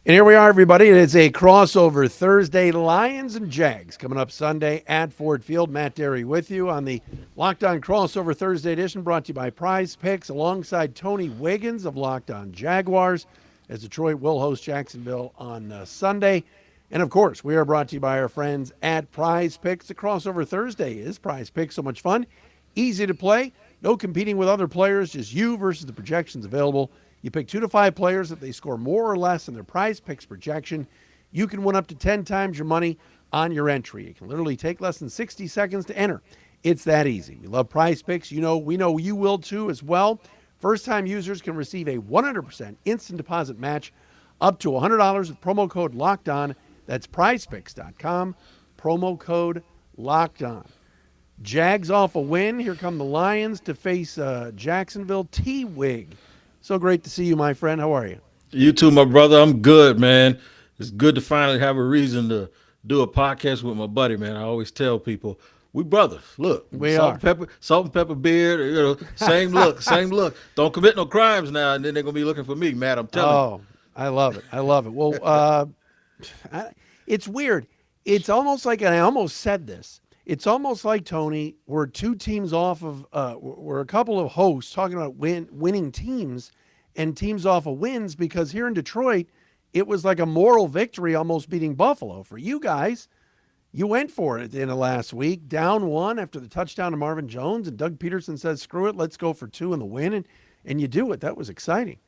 And here we are, everybody. It's a crossover Thursday. Lions and Jags coming up Sunday at Ford Field. Matt Dery with you on the Locked On Crossover Thursday edition, brought to you by PrizePicks, alongside Tony Wiggins of Locked On Jaguars, as Detroit will host Jacksonville on Sunday. And, of course, we are brought to you by our friends at PrizePicks. The crossover Thursday is PrizePicks. So much fun, easy to play, no competing with other players, just you versus the projections available. You pick 2 to 5 players. If they score more or less than their PrizePicks projection, you can win up to 10 times your money on your entry. It can literally take less than 60 seconds to enter. It's that easy. We love PrizePicks. We know you will too as well. First-time users can receive a 100% instant deposit match up to $100 with promo code LOCKEDON. That's PrizePicks.com, promo code LOCKEDON. Jags off a win. Here come the Lions to face Jacksonville. T-Wig. So great to see you, my friend. How are you? You too, my brother. I'm good, man. It's good to finally have a reason to do a podcast with my buddy, man. I always tell people, we brothers. Look, We are. salt and pepper beard, same look, same look. Don't commit no crimes now, and then they're gonna be looking for me, Matt. I'm telling you. Oh, I love it. I love it. Well, it's weird. It's almost like, and I almost said this, it's almost like, Tony, we're two teams off of, we're a couple of hosts talking about winning teams and teams off of wins, because here in Detroit, it was like a moral victory almost beating Buffalo. For you guys, you went for it at the end of last week, down one after the touchdown to Marvin Jones, and Doug Peterson says, screw it, let's go for 2 in the win, and you do it. That was exciting.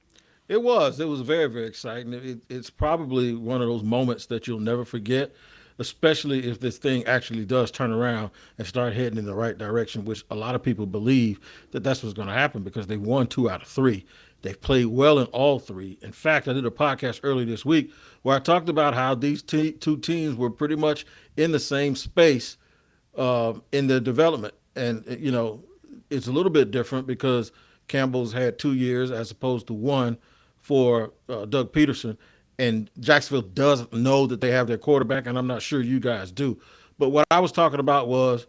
It was. It was very, very exciting. It's probably one of those moments that you'll never forget, especially if this thing actually does turn around and start heading in the right direction, which a lot of people believe that that's what's going to happen because they won 2 out of 3. They've played well in all 3. In fact, I did a podcast earlier this week where I talked about how these two teams were pretty much in the same space in their development. And, it's a little bit different because Campbell's had 2 years as opposed to 1 for Doug Peterson. And Jacksonville does know that they have their quarterback, and I'm not sure you guys do. But what I was talking about was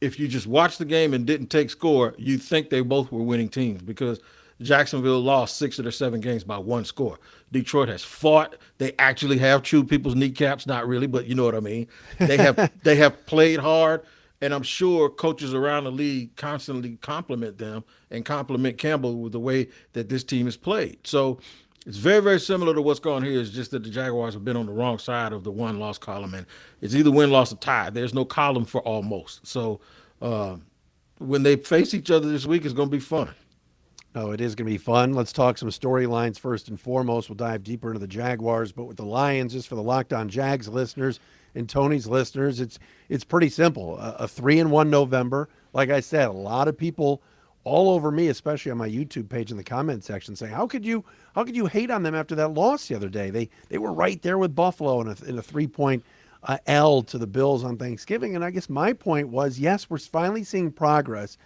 if you just watched the game and didn't take score, you'd think they both were winning teams because Jacksonville lost 6 of their 7 games by 1 score. Detroit has fought. They actually have chewed people's kneecaps, not really, but you know what I mean. They have played hard, and I'm sure coaches around the league constantly compliment them and compliment Campbell with the way that this team has played. So it's very, very similar to what's going on here. It's just that the Jaguars have been on the wrong side of the win-loss column, and it's either win, loss, or tie. There's no column for almost. So when they face each other this week, it's going to be fun. Oh, it is going to be fun. Let's talk some storylines first and foremost. We'll dive deeper into the Jaguars, but with the Lions, just for the Locked On Jags listeners and Tony's listeners, it's pretty simple. A 3-1 November. Like I said, a lot of people all over me, especially on my YouTube page in the comment section, saying, "How could you hate on them after that loss the other day? They were right there with Buffalo in a 3-point L to the Bills on Thanksgiving." And I guess my point was, yes, we're finally seeing progress.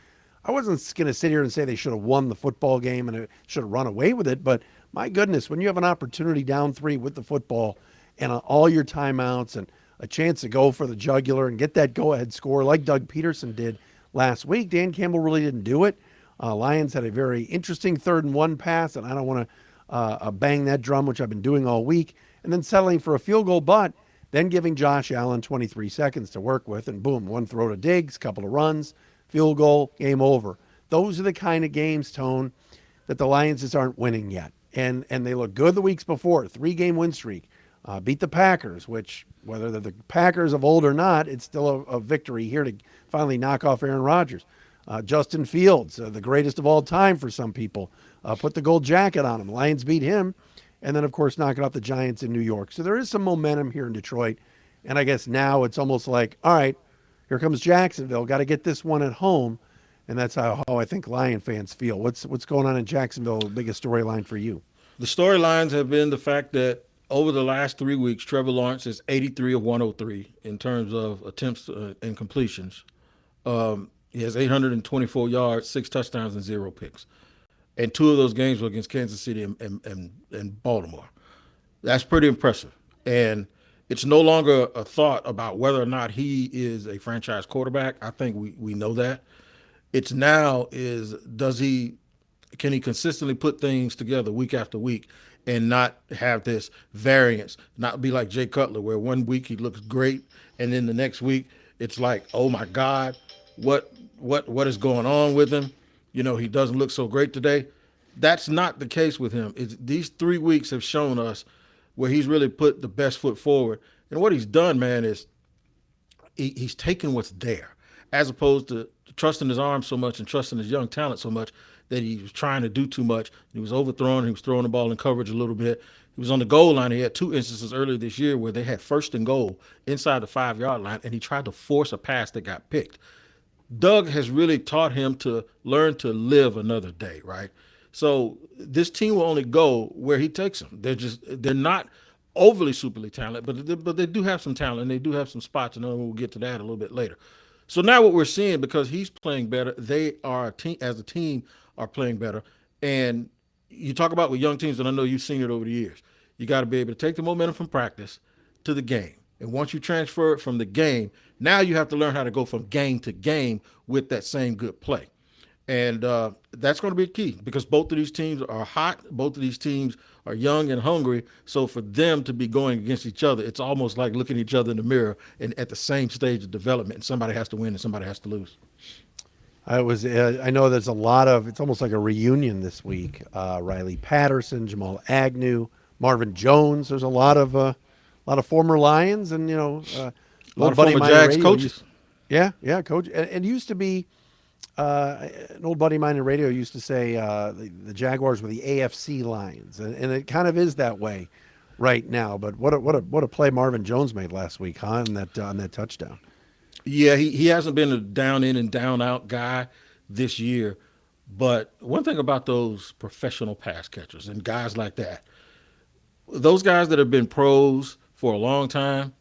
I wasn't going to sit here and say they should have won the football game and should have run away with it, but my goodness, when you have an opportunity down 3 with the football and all your timeouts and a chance to go for the jugular and get that go-ahead score like Doug Peterson did last week, Dan Campbell really didn't do it. Lions had a very interesting 3rd-and-1 pass, and I don't want to bang that drum, which I've been doing all week, and then settling for a field goal, but then giving Josh Allen 23 seconds to work with, and boom, 1 throw to Diggs, couple of runs, field goal, game over. Those are the kind of games, Tone, that the Lions just aren't winning yet. And they look good the weeks before, 3-game win streak. Beat the Packers, which, whether they're the Packers of old or not, it's still a victory here to finally knock off Aaron Rodgers. Justin Fields, the greatest of all time for some people, put the gold jacket on him. Lions beat him. And then, of course, knocking off the Giants in New York. So there is some momentum here in Detroit. And I guess now it's almost like, all right, here comes Jacksonville. Got to get this one at home. And that's how I think Lion fans feel. What's going on in Jacksonville, biggest storyline for you? The storylines have been the fact that over the last 3 weeks, Trevor Lawrence is 83 of 103 in terms of attempts and completions. He has 824 yards, 6 touchdowns, and 0 picks. And 2 of those games were against Kansas City and Baltimore. That's pretty impressive. And it's no longer a thought about whether or not he is a franchise quarterback. I think we know that. It's now can he consistently put things together week after week and not have this variance, not be like Jay Cutler, where one week he looks great, and then the next week it's like, oh my God, what is going on with him? He doesn't look so great today. That's not the case with him. These 3 weeks have shown us where he's really put the best foot forward. And what he's done, man, is he's taken what's there, as opposed to trusting his arm so much and trusting his young talent so much that he was trying to do too much. He was overthrown. He was throwing the ball in coverage a little bit. He was on the goal line. He had 2 instances earlier this year where they had first and goal inside the 5-yard line, and he tried to force a pass that got picked. Doug has really taught him to learn to live another day, right? So this team will only go where he takes them. They're not overly superly talented, but they do have some talent, and they do have some spots, and then we'll get to that a little bit later. So now what we're seeing, because he's playing better, they are as a team are playing better. And you talk about with young teams, and I know you've seen it over the years. You got to be able to take the momentum from practice to the game. And once you transfer it from the game, now you have to learn how to go from game to game with that same good play. And that's going to be key, because both of these teams are hot. Both of these teams are young and hungry. So for them to be going against each other, it's almost like looking each other in the mirror and at the same stage of development. And somebody has to win and somebody has to lose. I know there's a lot of, it's almost like a reunion this week. Riley Patterson, Jamal Agnew, Marvin Jones. There's a lot of former Lions, and A lot of former Jags coaches. Yeah, coach. And used to be an old buddy of mine in radio used to say the Jaguars were the AFC Lions, and it kind of is that way right now. But what a play Marvin Jones made last week, huh? On that touchdown. Yeah, he hasn't been a down in and down out guy this year. But one thing about those professional pass catchers and guys like that, those guys that have been pros for a long time,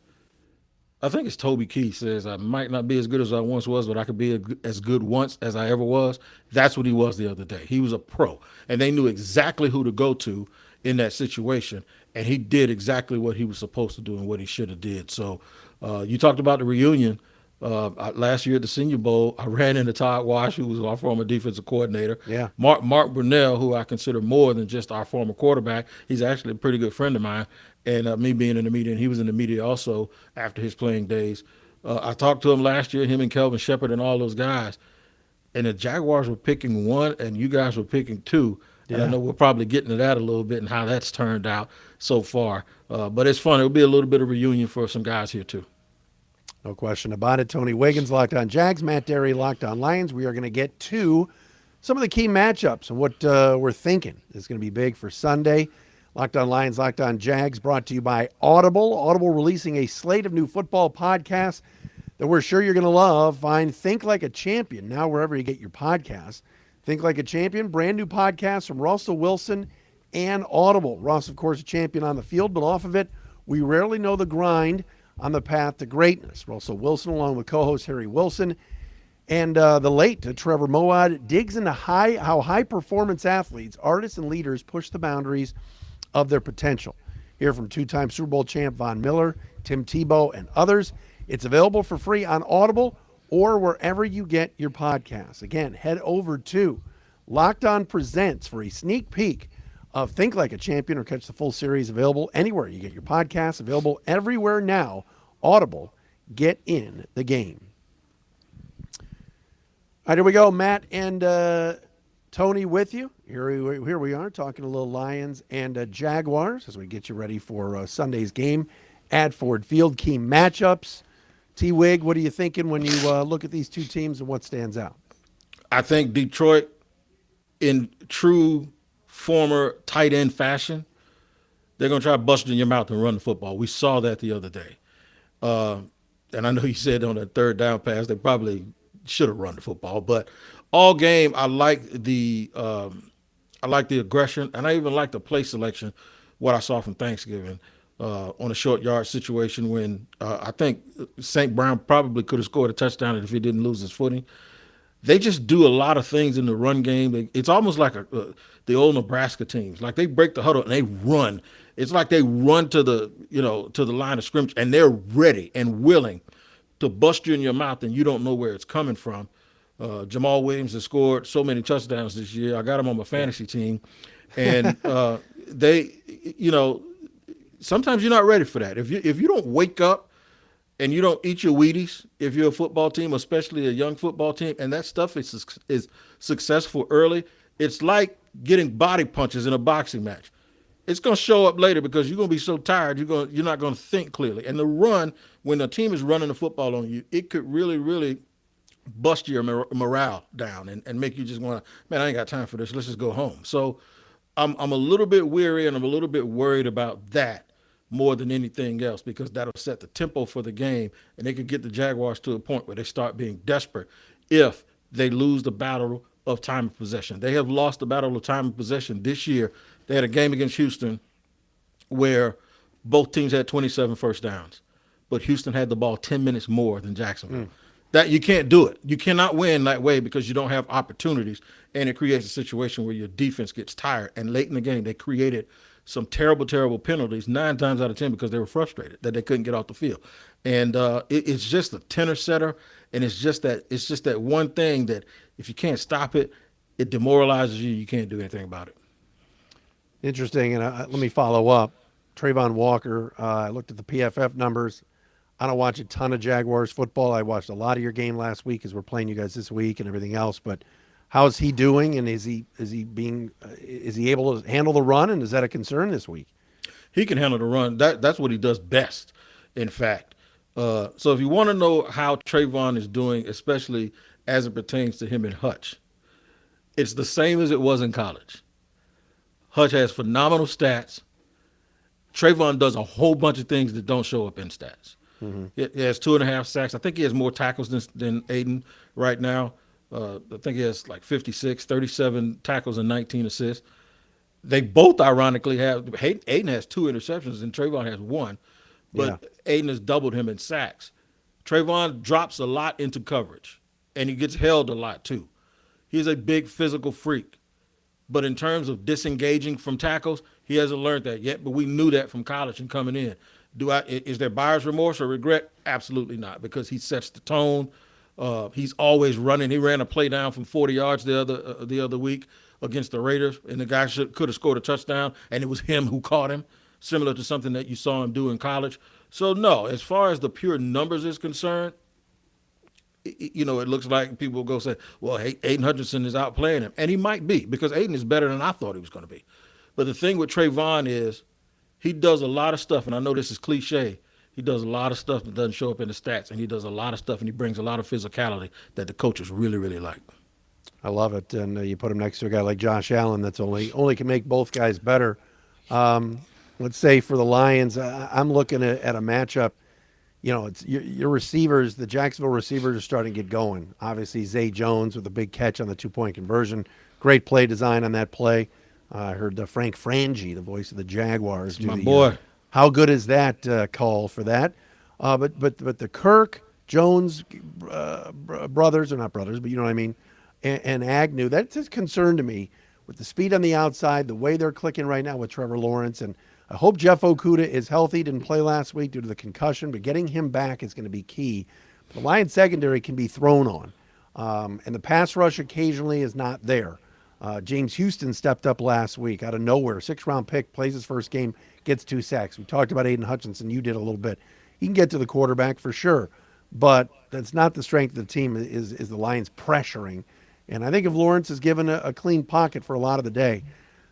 I think it's Toby Keith says, I might not be as good as I once was, but I could be as good once as I ever was. That's what he was the other day. He was a pro, and they knew exactly who to go to in that situation, and he did exactly what he was supposed to do and what he should have did. So you talked about the reunion. Last year at the Senior Bowl, I ran into Todd Wash, who was our former defensive coordinator. Yeah. Mark Brunell, who I consider more than just our former quarterback. He's actually a pretty good friend of mine. And me being in the media, and he was in the media also after his playing days. I talked to him last year, him and Kelvin Shepard and all those guys. And the Jaguars were picking one, and you guys were picking two. And I know we're probably getting to that a little bit and how that's turned out so far. But it's fun. It'll be a little bit of reunion for some guys here too. No question about it. Tony Wiggins, Locked On Jags. Matt Dery, Locked On Lions. We are going to get to some of the key matchups and what we're thinking is going to be big for Sunday. Locked On Lions, Locked On Jags, brought to you by Audible. Audible releasing a slate of new football podcasts that we're sure you're going to love. Find Think Like a Champion now wherever you get your podcasts. Think Like a Champion, brand new podcast from Russell Wilson and Audible. Ross, of course, a champion on the field, but off of it, we rarely know the grind on the path to greatness. Russell Wilson, along with co-host Harry Wilson, and the late Trevor Moawad, digs into how high-performance athletes, artists, and leaders push the boundaries of their potential. Hear from two-time Super Bowl champ Von Miller, Tim Tebow, and others. It's available for free on Audible or wherever you get your podcasts. Again, head over to Locked On Presents for a sneak peek of Think Like a Champion, or catch the full series available anywhere you get your podcasts, available everywhere now. Audible, get in the game. All right, here we go. Matt and Tony with you. Here we are talking a little Lions and Jaguars as we get you ready for Sunday's game at Ford Field. Key matchups. T-Wig, what are you thinking when you look at these two teams and what stands out? I think Detroit, in true former tight end fashion, they're going to try to bust in your mouth and run the football. We saw that the other day. And I know you said on that third down pass, they probably should have run the football. But all game, I like the aggression, and I even like the play selection, what I saw from Thanksgiving on a short yard situation when I think St. Brown probably could have scored a touchdown if he didn't lose his footing. They just do a lot of things in the run game. It's almost like the old Nebraska teams. Like they break the huddle and they run. It's like they run to the line of scrimmage, and they're ready and willing to bust you in your mouth, and you don't know where it's coming from. Jamal Williams has scored so many touchdowns this year. I got him on my fantasy team, and they, you know, sometimes you're not ready for that. If you don't wake up and you don't eat your Wheaties, if you're a football team, especially a young football team, and that stuff is successful early, it's like getting body punches in a boxing match. It's going to show up later because you're going to be so tired, you're not going to think clearly. And the run, when the team is running the football on you, it could really, really bust your morale down and make you just want to, man, I ain't got time for this. Let's just go home. So I'm a little bit weary and I'm a little bit worried about that more than anything else because that'll set the tempo for the game and they could get the Jaguars to a point where they start being desperate if they lose the battle of time of possession. They have lost the battle of time of possession this year. They had a game against Houston where both teams had 27 first downs, but Houston had the ball 10 minutes more than Jacksonville. That you can't do it. You cannot win that way because you don't have opportunities, and it creates a situation where your defense gets tired. And late in the game, they created some terrible, terrible penalties 9 times out of 10 because they were frustrated that they couldn't get off the field. And it's just a tenor setter, and it's just that one thing that if you can't stop it, it demoralizes you. You can't do anything about it. Interesting, and let me follow up. Travon Walker, I looked at the PFF numbers. I don't watch a ton of Jaguars football. I watched a lot of your game last week as we're playing you guys this week and everything else. But how's he doing? And is he able to handle the run? And is that a concern this week? He can handle the run. That's what he does best, in fact. So if you want to know how Trevon is doing, especially as it pertains to him and Hutch, it's the same as it was in college. Hutch has phenomenal stats. Trevon does a whole bunch of things that don't show up in stats. Mm-hmm. He has 2.5 sacks. I think he has more tackles than Aidan right now. I think he has like 56, 37 tackles and 19 assists. They both ironically have – Aidan has 2 interceptions and Trevon has 1. But Aidan has doubled him in sacks. Trevon drops a lot into coverage, and he gets held a lot too. He's a big physical freak. But in terms of disengaging from tackles, he hasn't learned that yet. But we knew that from college and coming in. Is there buyer's remorse or regret? Absolutely not, because he sets the tone. He's always running. He ran a play down from 40 yards the other week against the Raiders, and the guy could have scored a touchdown, and it was him who caught him, similar to something that you saw him do in college. So, no, as far as the pure numbers is concerned, it looks like people will go say, well, hey, Aidan Hutchinson is outplaying him. And he might be, because Aidan is better than I thought he was going to be. But the thing with Trevon is he does a lot of stuff, and I know this is cliche. He does a lot of stuff that doesn't show up in the stats, and he does a lot of stuff, and he brings a lot of physicality that the coaches really, really like. I love it. And you put him next to a guy like Josh Allen that's only can make both guys better. Let's say for the Lions, I'm looking at a matchup. It's your receivers, the Jacksonville receivers are starting to get going. Obviously, Zay Jones with a big catch on the 2-point conversion. Great play design on that play. I heard Frank Frangie, the voice of the Jaguars. My boy. How good is that call for that? But the Kirk, Jones brothers, or not brothers, but you know what I mean, and Agnew, that's a concern to me with the speed on the outside, the way they're clicking right now with Trevor Lawrence. And I hope Jeff Okudah is healthy. Didn't play last week due to the concussion, but getting him back is going to be key. The Lions secondary can be thrown on, and the pass rush occasionally is not there. James Houston stepped up last week out of nowhere. 6th-round pick, plays his first game, gets 2 sacks. We talked about Aidan Hutchinson. You did a little bit. He can get to the quarterback for sure, but that's not the strength of the team is the Lions pressuring. And I think if Lawrence is given a clean pocket for a lot of the day,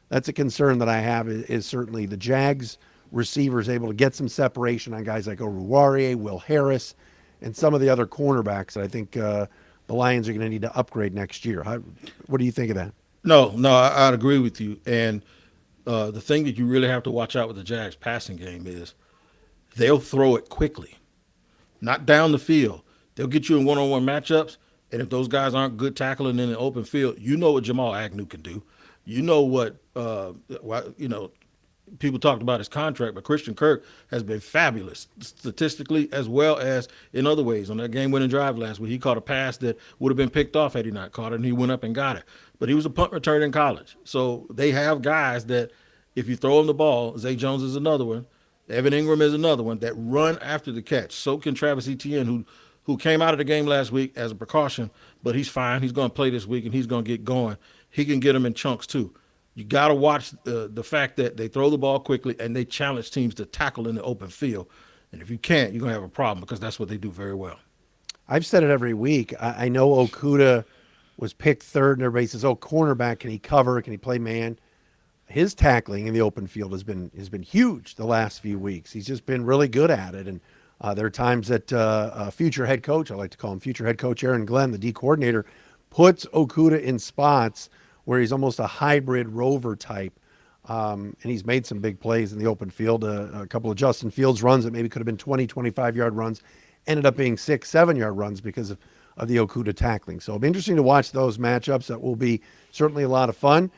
that's a concern that I have is certainly the Jags receivers able to get some separation on guys like Oruwariye, Will Harris, and some of the other cornerbacks that I think the Lions are going to need to upgrade next year. What do you think of that? No, I'd agree with you. And the thing that you really have to watch out with the Jags passing game is they'll throw it quickly, not down the field. They'll get you in one-on-one matchups, and if those guys aren't good tackling in the open field, you know what Jamal Agnew can do. You know what people talked about his contract, but Christian Kirk has been fabulous statistically as well as in other ways. On that game-winning drive last week, he caught a pass that would have been picked off had he not caught it, and he went up and got it. But he was a punt returner in college. So they have guys that if you throw him the ball, Zay Jones is another one, Evan Ingram is another one, that run after the catch. So can Travis Etienne, who came out of the game last week as a precaution, but he's fine. He's going to play this week, and he's going to get going. He can get them in chunks too. You got to watch the fact that they throw the ball quickly and they challenge teams to tackle in the open field. And if you can't, you're going to have a problem because that's what they do very well. I've said it every week. I know Okudah was picked third, and everybody says, "Oh, cornerback, can he cover? Can he play man?" His tackling in the open field has been huge the last few weeks. He's just been really good at it. And there are times that future head coach, I like to call him future head coach Aaron Glenn, the D coordinator, puts Okudah in spots where he's almost a hybrid rover type. And he's made some big plays in the open field. A couple of Justin Fields runs that maybe could have been 20, 25-yard runs ended up being 6, 7-yard runs because of the Okudah tackling. So it'll be interesting to watch those matchups. That will be certainly a lot of fun.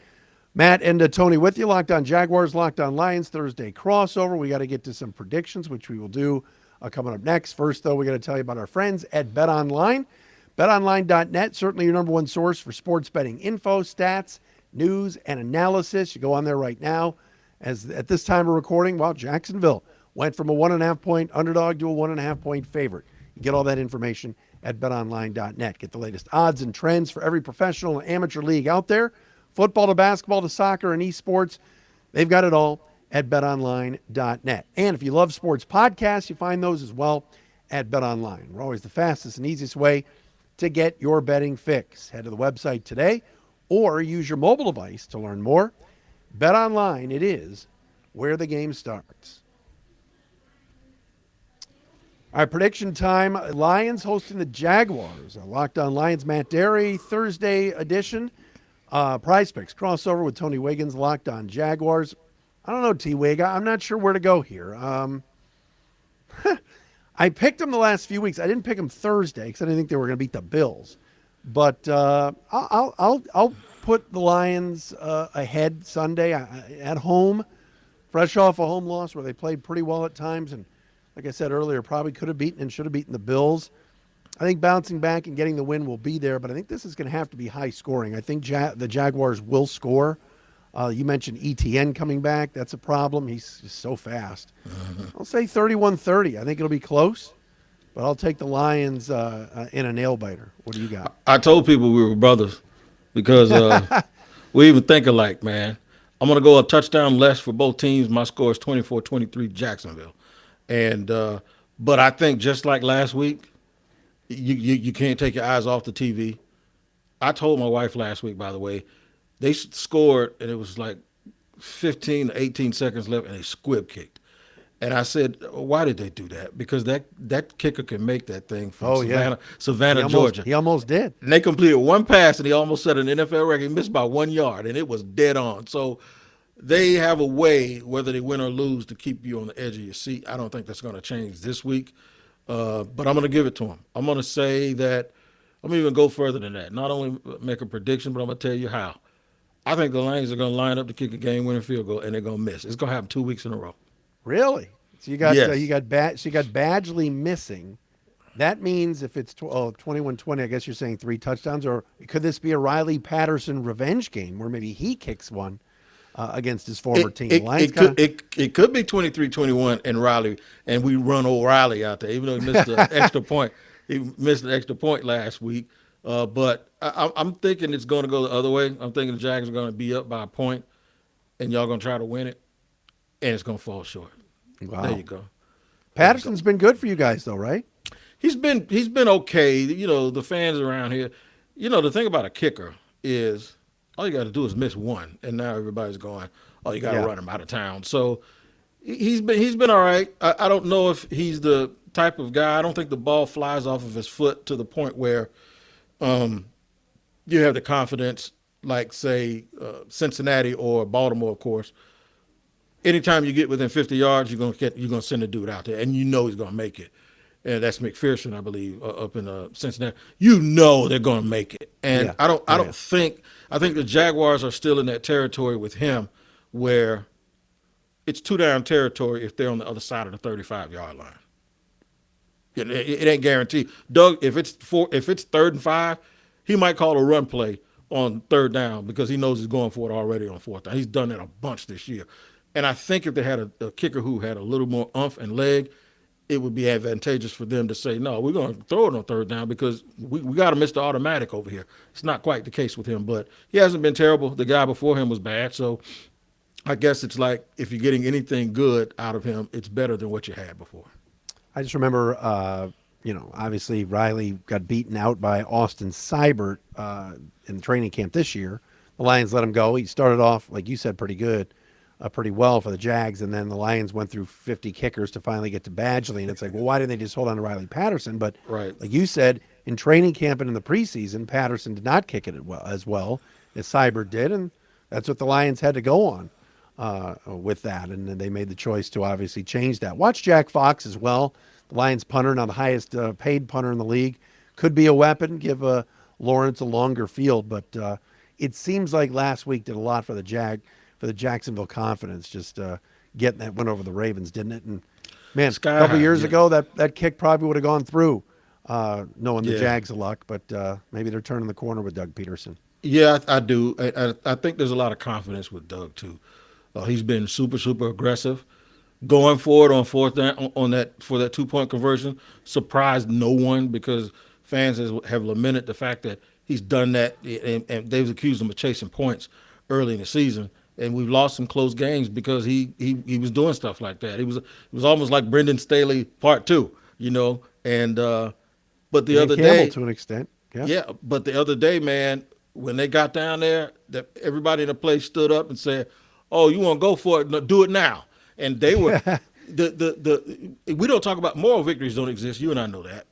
Matt and Tony with you. Locked on Jaguars, Locked on Lions, Thursday crossover. We got to get to some predictions, which we will do coming up next. First, though, we got to tell you about our friends at BetOnline. BetOnline.net, certainly your number one source for sports betting info, stats, news, and analysis. You go on there right now. As at this time of recording, well, Jacksonville went from a 1.5-point underdog to a 1.5-point favorite. You get all that information at BetOnline.net. Get the latest odds and trends for every professional and amateur league out there. Football to basketball to soccer and esports, they've got it all at betonline.net. And if you love sports podcasts, you find those as well at BetOnline. We're always the fastest and easiest way to get your betting fix. Head to the website today or use your mobile device to learn more. BetOnline, it is where the game starts. All right, prediction time. Lions hosting the Jaguars. Locked on Lions, Matt Dery, Thursday edition. PrizePicks crossover with Tony Wiggins, Locked on Jaguars. I don't know, T-Wig. I'm not sure where to go here. I picked them the last few weeks. I didn't pick them Thursday because I didn't think they were going to beat the Bills. But I'll put the Lions ahead Sunday at home, fresh off a home loss where they played pretty well at times. And like I said earlier, probably could have beaten and should have beaten the Bills. I think bouncing back and getting the win will be there, but I think this is going to have to be high scoring. I think the Jaguars will score. You mentioned ETN coming back. That's a problem. He's just so fast. I'll say 31-30. I think it'll be close, but I'll take the Lions in a nail-biter. What do you got? I told people we were brothers because we even think alike, man. I'm going to go a touchdown less for both teams. My score is 24-23 Jacksonville. And but I think just like last week, you can't take your eyes off the TV. I told my wife last week, by the way, they scored, and it was like 15 to 18 seconds left, and they squib kicked. And I said, why did they do that? Because that kicker can make that thing from Savannah, Georgia. He almost did. And they completed one pass, and he almost set an NFL record. He missed by 1 yard, and it was dead on. So they have a way, whether they win or lose, to keep you on the edge of your seat. I don't think that's going to change this week. But I'm going to give it to him. I'm going to say that I'm going to even go further than that. Not only make a prediction, but I'm going to tell you how. I think the Lions are going to line up to kick a game-winning field goal, and they're going to miss. It's going to happen 2 weeks in a row. Really? So you got Yes. you got Badgley missing. That means if it's 21-20, I guess you're saying 3 touchdowns, or could this be a Riley Patterson revenge game where maybe he kicks one against his former team? It could be 23-21 and Riley, and we run old Riley out there, even though he missed the extra point. He missed an extra point last week. But I'm thinking it's going to go the other way. I'm thinking the Jags are going to be up by a point, and y'all going to try to win it, and it's going to fall short. Wow. There you go. Patterson's been good for you guys, though, right? He's been okay. You know, the fans around here. You know, the thing about a kicker is all you got to do is miss one, and now everybody's going, oh, you got to run him out of town. So he's been all right. I don't know if he's the type of guy. I don't think the ball flies off of his foot to the point where you have the confidence like, say, Cincinnati or Baltimore, of course. Anytime you get within 50 yards, you're gonna send a dude out there, and you know he's gonna make it. And that's McPherson, I believe, up in Cincinnati. You know they're gonna make it. And I think the Jaguars are still in that territory with him, where it's 2-down territory if they're on the other side of the 35-yard line. It ain't guaranteed. Doug, if it's 3rd and 5, he might call a run play on 3rd down because he knows he's going for it already on 4th down. He's done that a bunch this year. And I think if they had a kicker who had a little more oomph and leg, it would be advantageous for them to say, no, we're going to throw it on third down because we got to miss the automatic over here. It's not quite the case with him, but he hasn't been terrible. The guy before him was bad. So I guess it's like if you're getting anything good out of him, it's better than what you had before. I just remember, obviously Riley got beaten out by Austin Seibert in training camp this year. The Lions let him go. He started off, like you said, pretty good, pretty well for the Jags, and then the Lions went through 50 kickers to finally get to Badgley, and it's like, well, why didn't they just hold on to Riley Patterson? But Right. like you said, in training camp and in the preseason, Patterson did not kick it as well as Seibert did, and that's what the Lions had to go on with that, and then they made the choice to obviously change that. Watch Jack Fox as well, the Lions punter, now the highest paid punter in the league. Could be a weapon, give Lawrence a longer field, but it seems like last week did a lot for the Jacksonville confidence, just getting that win over the Ravens, didn't it? And man, Sky a couple high, years yeah. ago, that kick probably would have gone through, knowing the Yeah. Jags of luck, but maybe they're turning the corner with Doug Peterson. Yeah, I do. I think there's a lot of confidence with Doug too. He's been super, super aggressive, going for it on fourth down on that for that 2 point conversion. Surprised no one because fans have lamented the fact that he's done that, and they've accused him of chasing points early in the season, and we've lost some close games because he was doing stuff like that. It was almost like Brendan Staley part two, and but the Dan other Campbell day, to an extent. Yeah. yeah, but the other day, man, when they got down there, that everybody in the place stood up and said, "Oh, you want to go for it? No, do it now." And they were the we don't talk about moral victories don't exist. You and I know that.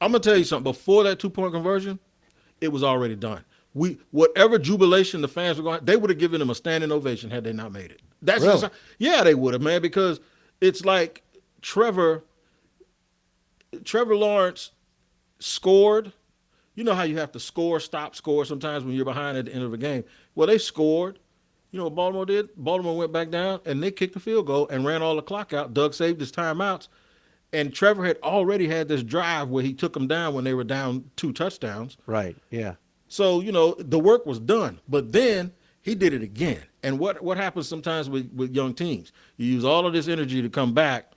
I'm gonna tell you something. Before that 2 point conversion, it was already done. Whatever jubilation the fans were going, they would have given them a standing ovation had they not made it. That's Really? yeah, they would have, man, because it's like Trevor Lawrence scored. You know how you have to stop, score sometimes when you're behind at the end of a game. Well, they scored. You know what Baltimore did? Baltimore went back down and they kicked the field goal and ran all the clock out. Doug saved his timeouts. And Trevor had already had this drive where he took them down when they were down 2 touchdowns. Right. Yeah. So, the work was done. But then he did it again. And what happens sometimes with young teams? You use all of this energy to come back,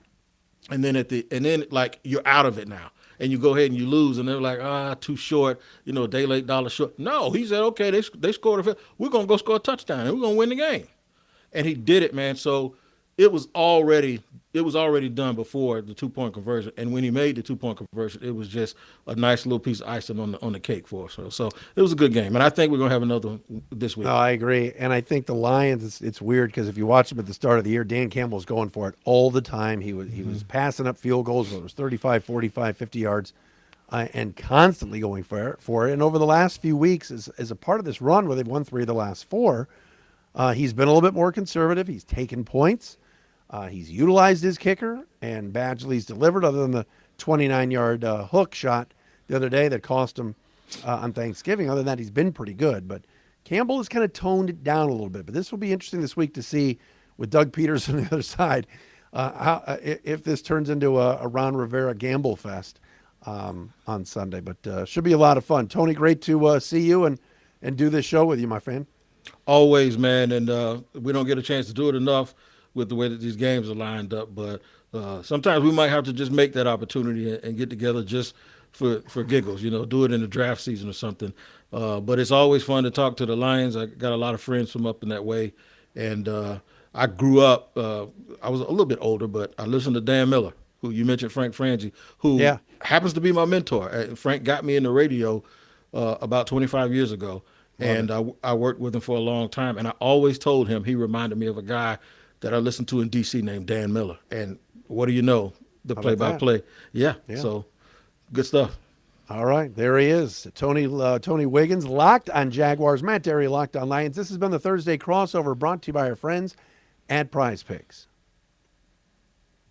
and then like you're out of it now. And you go ahead and you lose, and they're like, too short, day late, dollar short. No, he said, okay, they scored a field. We're gonna go score a touchdown and we're gonna win the game. And he did it, man. So it was already done before the 2 point conversion. And when he made the 2 point conversion, it was just a nice little piece of icing on the cake for us. So it was a good game. And I think we're gonna have another one this week. No, I agree. And I think the Lions, it's weird because if you watch them at the start of the year, Dan Campbell's going for it all the time. He was passing up field goals, whether it was 35, 45, 50 yards, and constantly going for it. And over the last few weeks, as a part of this run where they've won 3 of the last 4, he's been a little bit more conservative. He's taken points. He's utilized his kicker, and Badgley's delivered, other than the 29-yard hook shot the other day that cost him on Thanksgiving. Other than that, he's been pretty good. But Campbell has kind of toned it down a little bit. But this will be interesting this week to see with Doug Peterson on the other side if this turns into a Ron Rivera gamble fest on Sunday. But should be a lot of fun. Tony, great to see you and do this show with you, my friend. Always, man. And we don't get a chance to do it enough with the way that these games are lined up. But sometimes we might have to just make that opportunity and get together just for giggles, do it in the draft season or something. But it's always fun to talk to the Lions. I got a lot of friends from up in that way. And I grew up, I was a little bit older, but I listened to Dan Miller, who you mentioned, Frank Frangie, who happens to be my mentor. Frank got me in the radio about 25 years ago. And I worked with him for a long time. And I always told him he reminded me of a guy that I listened to in D.C. named Dan Miller. And what do you know? The play-by-play. Yeah. So good stuff. All right. There he is. Tony Wiggins, locked on Jaguars. Matt Dery, locked on Lions. This has been the Thursday crossover brought to you by our friends at PrizePicks.